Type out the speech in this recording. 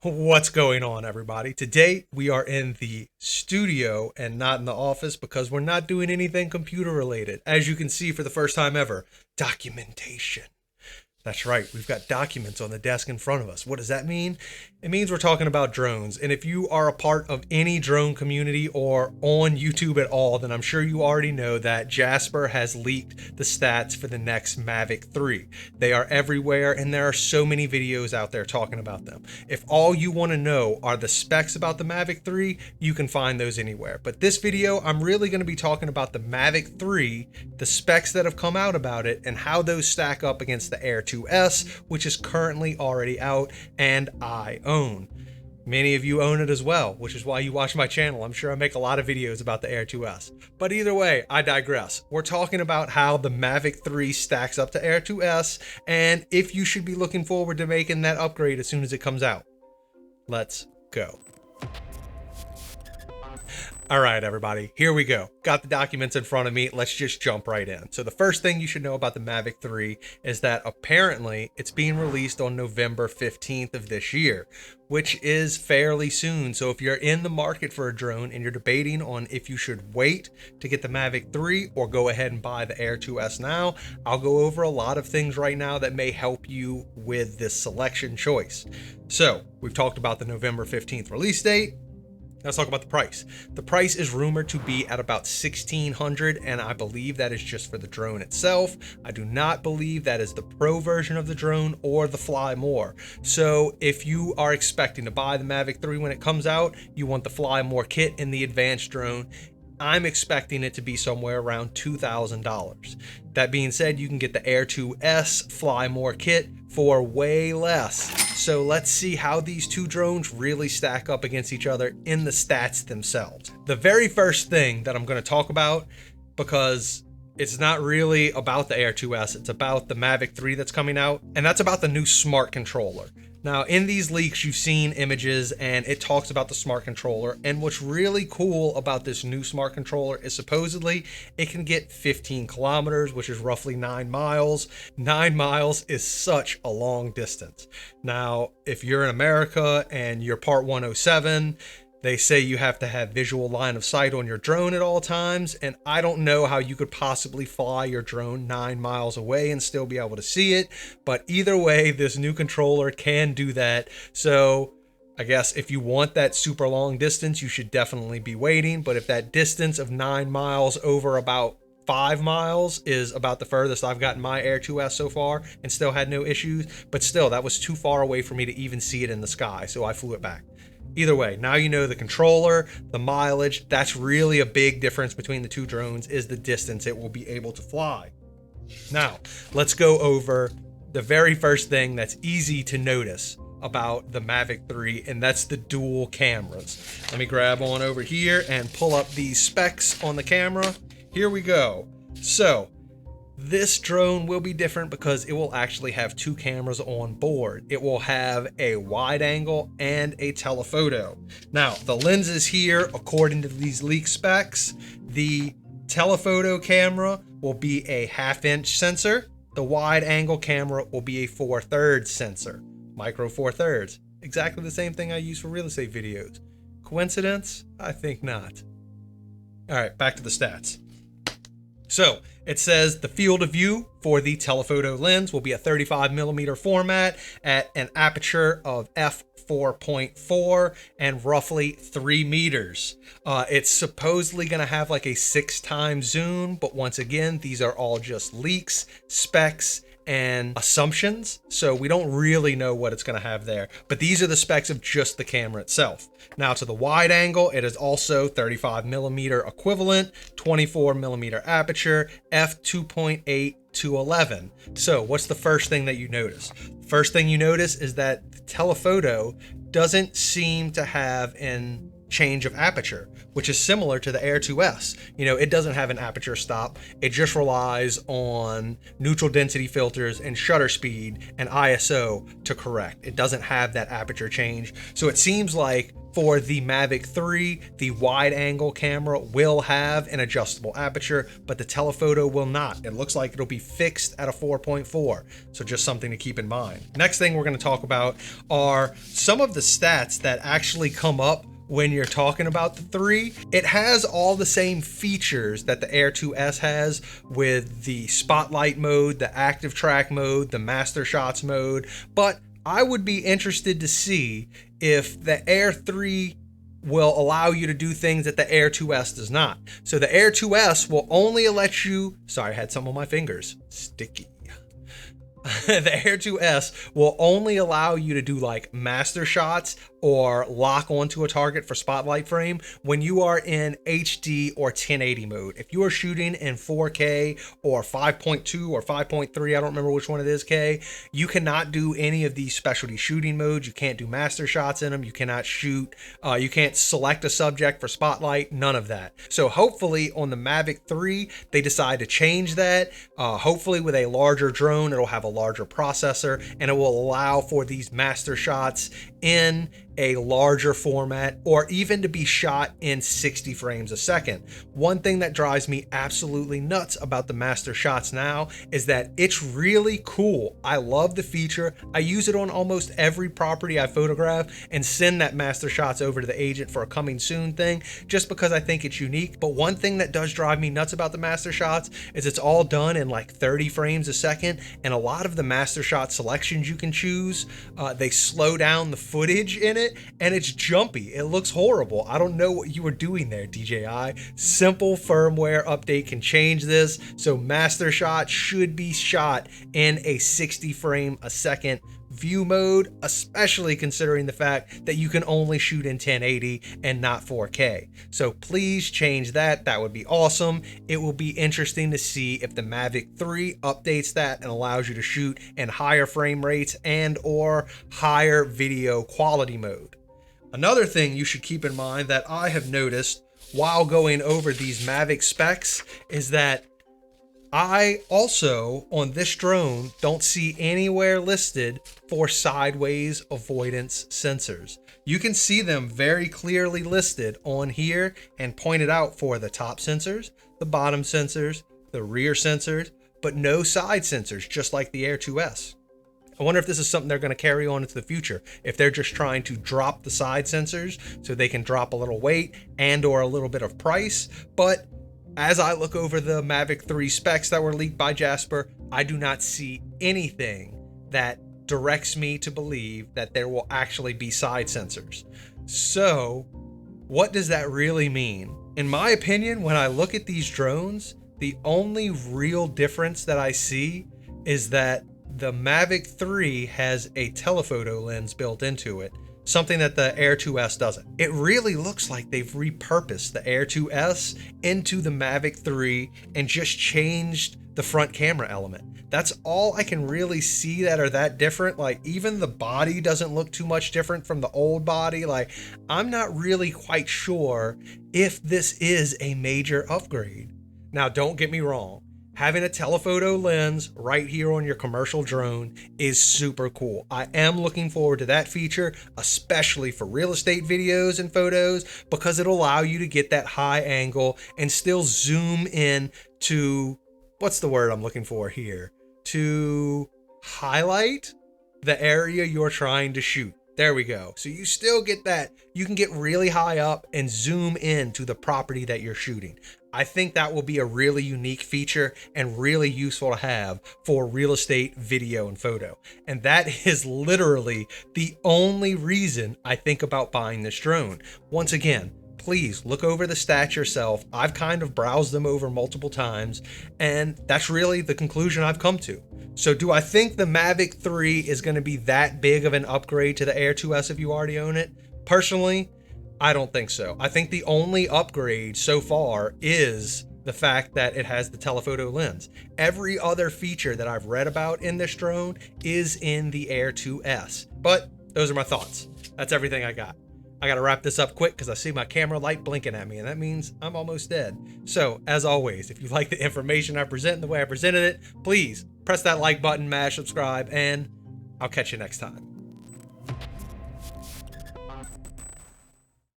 What's going on, everybody? Today we are in the studio and not in the office because we're not doing anything computer related. As you can see, for the first time ever, documentation. That's right, we've got documents on the desk in front of us. What does that mean? It means we're talking about drones. And if you are a part of any drone community or on YouTube at all, then I'm sure you already know that Jasper has leaked the stats for the next Mavic 3. They are everywhere, and there are so many videos out there talking about them. If all you want to know are the specs about the Mavic 3, you can find those anywhere. But this video, I'm really going to be talking about the Mavic 3, the specs that have come out about it, and how those stack up against the Air 2S, which is currently already out and I own. Many of you own it as well, which is why you watch my channel. I'm sure I make a lot of videos about the Air 2S. But either way, I digress. We're talking about how the Mavic 3 stacks up to Air 2S and if you should be looking forward to making that upgrade as soon as it comes out. Let's go. All right, everybody, here we go. Got the documents in front of me. Let's just jump right in. So the first thing you should know about the Mavic 3 is that apparently it's being released on November 15th of this year, which is fairly soon. So if you're in the market for a drone and you're debating on if you should wait to get the Mavic 3 or go ahead and buy the Air 2S now, I'll go over a lot of things right now that may help you with this selection choice. So we've talked about the November 15th release date. Let's talk about the price. The price is rumored to be at about $1,600, and I believe that is just for the drone itself. I do not believe that is the pro version of the drone or the Fly More. So if you are expecting to buy the Mavic 3 when it comes out, you want the Fly More kit and the advanced drone, I'm expecting it to be somewhere around $2,000. That being said, you can get the Air 2S Fly More kit for way less. So let's see how these two drones really stack up against each other in the stats themselves. The very first thing that I'm going to talk about, because it's not really about the Air 2S, it's about the Mavic 3 that's coming out, and that's about the new smart controller. Now, in these leaks, you've seen images and it talks about the smart controller. And what's really cool about this new smart controller is supposedly it can get 15 kilometers, which is roughly 9 miles. 9 miles is such a long distance. Now, if you're in America and you're Part 107, they say you have to have visual line of sight on your drone at all times, and I don't know how you could possibly fly your drone 9 miles away and still be able to see it, but either way, this new controller can do that. So I guess if you want that super long distance, you should definitely be waiting, but if that distance of 9 miles over about 5 miles is about the furthest I've gotten my Air 2S so far and still had no issues, but still, that was too far away for me to even see it in the sky, so I flew it back. Either way, now you know the controller, the mileage. That's really a big difference between the two drones, is the distance it will be able to fly. Now, let's go over the very first thing that's easy to notice about the Mavic 3, and that's the dual cameras. Let me grab on over here and pull up these specs on the camera. Here we go. So, this drone will be different because it will actually have two cameras on board. It will have a wide angle and a telephoto. Now, the lenses here, according to these leak specs, the telephoto camera will be a 1/2 inch sensor. The wide angle camera will be a 4/3 sensor. Micro 4/3. Exactly the same thing I use for real estate videos. Coincidence? I think not. All right, back to the stats. So it says the field of view for the telephoto lens will be a 35mm format at an aperture of f4.4 and roughly 3 meters. It's supposedly going to have like a 6x zoom, but once again, these are all just leaks, specs, and assumptions, so we don't really know what it's going to have there, but these are the specs of just the camera itself. Now to the wide angle, it is also 35mm equivalent, 24mm aperture, f2.8 to 11. So what's the first thing that you notice? First thing you notice is that the telephoto doesn't seem to have an change of aperture, which is similar to the Air 2S. You know, it doesn't have an aperture stop. It just relies on neutral density filters and shutter speed and ISO to correct. It doesn't have that aperture change. So it seems like for the Mavic 3, the wide angle camera will have an adjustable aperture, but the telephoto will not. It looks like it'll be fixed at a 4.4. So just something to keep in mind. Next thing we're going to talk about are some of the stats that actually come up when you're talking about the 3. It has all the same features that the Air 2S has, with the spotlight mode, the active track mode, the master shots mode, but I would be interested to see if the Air 3 will allow you to do things that the Air 2S does not. So the Air 2S will only let you, sorry, I had some on my fingers, sticky. The Air 2S will only allow you to do like master shots or lock onto a target for spotlight frame when you are in HD or 1080 mode. If you are shooting in 4K or 5.2 or 5.3, I don't remember which one it is, K, you cannot do any of these specialty shooting modes. You can't do master shots in them. You cannot shoot. You can't select a subject for spotlight, none of that. So hopefully on the Mavic 3, they decide to change that. Hopefully with a larger drone, it'll have a larger processor and it will allow for these master shots in a larger format, or even to be shot in 60 frames a second. One thing that drives me absolutely nuts about the master shots now is that it's really cool. I love the feature. I use it on almost every property I photograph and send that master shots over to the agent for a coming soon thing, just because I think it's unique. But one thing that does drive me nuts about the master shots is it's all done in like 30 frames a second, and a lot of the master shot selections you can choose, they slow down the footage in it, and it's jumpy. It looks horrible. I don't know what you were doing there, DJI. Simple firmware update can change this, so master shot should be shot in a 60 frame a second view mode, especially considering the fact that you can only shoot in 1080 and not 4K. So please change that. That would be awesome. It will be interesting to see if the Mavic 3 updates that and allows you to shoot in higher frame rates and or higher video quality mode. Another thing you should keep in mind that I have noticed while going over these Mavic specs is that I also, on this drone, don't see anywhere listed for sideways avoidance sensors. You can see them very clearly listed on here and pointed out for the top sensors, the bottom sensors, the rear sensors, but no side sensors, just like the Air 2S. I wonder if this is something they're going to carry on into the future, if they're just trying to drop the side sensors so they can drop a little weight and or a little bit of price. But as I look over the Mavic 3 specs that were leaked by Jasper, I do not see anything that directs me to believe that there will actually be side sensors. So what does that really mean? In my opinion, when I look at these drones, the only real difference that I see is that the Mavic 3 has a telephoto lens built into it, something that the Air 2S doesn't. It really looks like they've repurposed the Air 2S into the Mavic 3 and just changed the front camera element. That's all I can really see that are that different. Like, even the body doesn't look too much different from the old body. Like, I'm not really quite sure if this is a major upgrade. Now, don't get me wrong. Having a telephoto lens right here on your commercial drone is super cool. I am looking forward to that feature, especially for real estate videos and photos, because it'll allow you to get that high angle and still zoom in to, what's the word I'm looking for here? To highlight the area you're trying to shoot. There we go. So you still get that. You can get really high up and zoom in to the property that you're shooting. I think that will be a really unique feature and really useful to have for real estate video and photo. And that is literally the only reason I think about buying this drone. Once again, please look over the stats yourself. I've kind of browsed them over multiple times, and that's really the conclusion I've come to. So do I think the Mavic 3 is going to be that big of an upgrade to the Air 2S if you already own it? Personally, I don't think so. I think the only upgrade so far is the fact that it has the telephoto lens. Every other feature that I've read about in this drone is in the Air 2S. But those are my thoughts. That's everything I got. I gotta wrap this up quick because I see my camera light blinking at me, and that means I'm almost dead. So, as always, if you like the information I present and the way I presented it, please press that like button, mash subscribe, and I'll catch you next time.